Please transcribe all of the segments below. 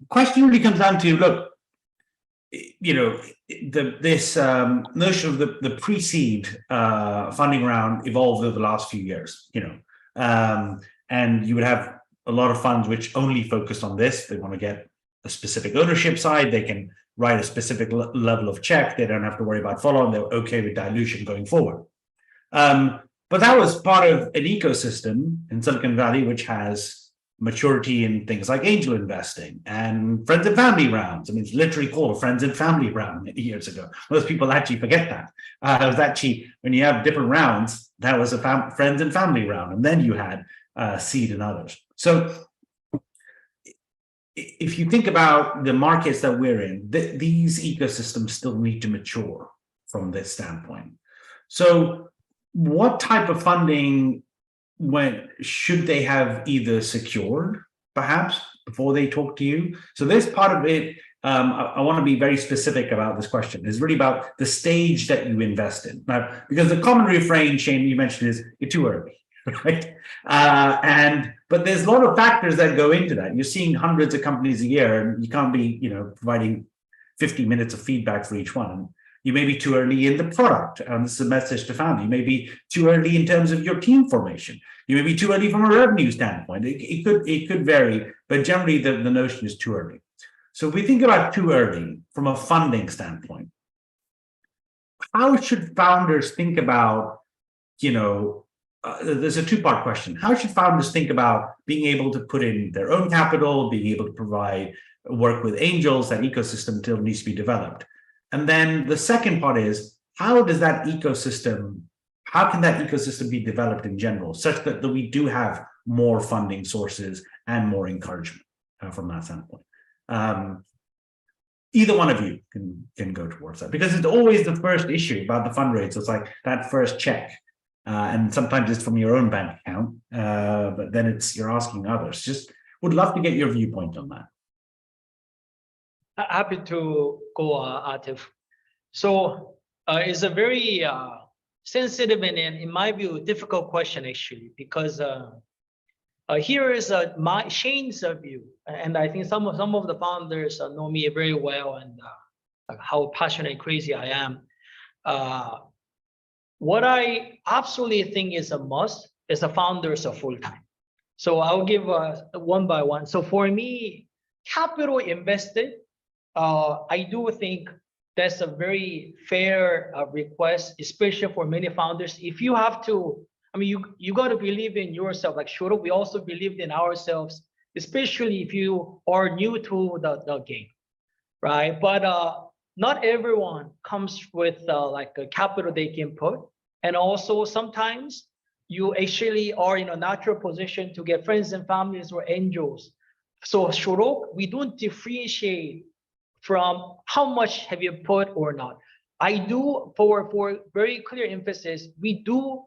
Question really comes down to, look, this notion of the pre-seed funding round evolved over the last few years, and you would have a lot of funds which only focused on this. They want to get a specific ownership side. They can write a specific level of check. They don't have to worry about follow-on. They're okay with dilution going forward. But that was part of an ecosystem in Silicon Valley, which has maturity in things like angel investing and friends and family rounds. I mean, it's literally called a friends and family round many years ago. Most people actually forget that. It was actually, when you have different rounds, that was a friends and family round. And then you had seed and others. So if you think about the markets that we're in, these ecosystems still need to mature from this standpoint. So what type of funding should they have either secured, perhaps, before they talk to you? So this part of it, I want to be very specific about this question. It's really about the stage that you invest in. Now, because the common refrain, Shane, you mentioned is, you're too early, right? But there's a lot of factors that go into that. You're seeing hundreds of companies a year, and you can't be, providing 50 minutes of feedback for each one. You may be too early in the product, and this is a message to family. You may be too early in terms of your team formation. You may be too early from a revenue standpoint. It could vary, but generally the notion is too early. So if we think about too early from a funding standpoint, how should founders think about, there's a two-part question. How should founders think about being able to put in their own capital, being able to provide work with angels? That ecosystem still needs to be developed. And then the second part is, how can that ecosystem be developed in general, such that we do have more funding sources and more encouragement from that standpoint? Either one of you can go towards that, because it's always the first issue about the fundraise. It's like that first check, and sometimes it's from your own bank account, but then you're asking others. Just would love to get your viewpoint on that. Happy to go, Atif. So it's a very sensitive and, in my view, difficult question, actually, because here is Shane's view, and I think some of the founders know me very well, and how passionate and crazy I am. What I absolutely think is a must is the founders are full-time. So I'll give one by one. So for me, capital invested, I do think that's a very fair request, especially for many founders. If you have to, you got to believe in yourself. Like Shorooq, we also believed in ourselves, especially if you are new to the game, right? But not everyone comes with like a capital they can put. And also sometimes you actually are in a natural position to get friends and families or angels. So Shorooq, we don't differentiate from how much have you put or not. I do, for very clear emphasis, we do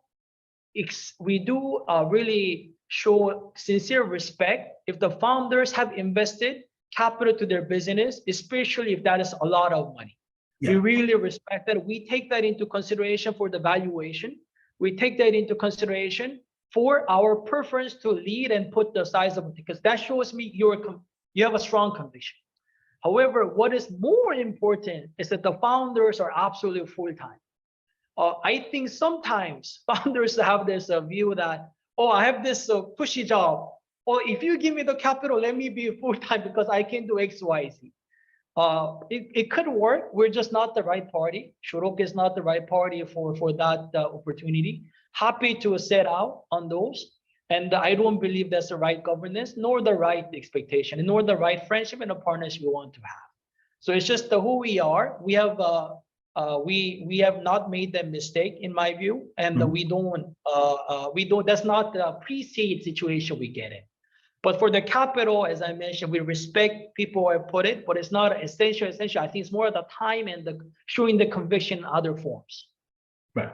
really show sincere respect if the founders have invested capital to their business, especially if that is a lot of money. Yeah. We really respect that. We take that into consideration for the valuation. We take that into consideration for our preference to lead and put the size of it, because that shows me you have a strong conviction. However, what is more important is that the founders are absolutely full-time. I think sometimes founders have this view that, oh, I have this cushy job. Or if you give me the capital, let me be full-time because I can do X, Y, Z. It could work. We're just not the right party. Shorooq is not the right party for that opportunity. Happy to set out on those. And I don't believe that's the right governance, nor the right expectation, nor the right friendship and a partnership we want to have. So it's just who we are. We have not made that mistake, in my view, and we don't. That's not the pre-seed situation we get in. But for the capital, as I mentioned, we respect people who put it, but it's not essential. I think it's more of the time and showing the conviction in other forms. Right.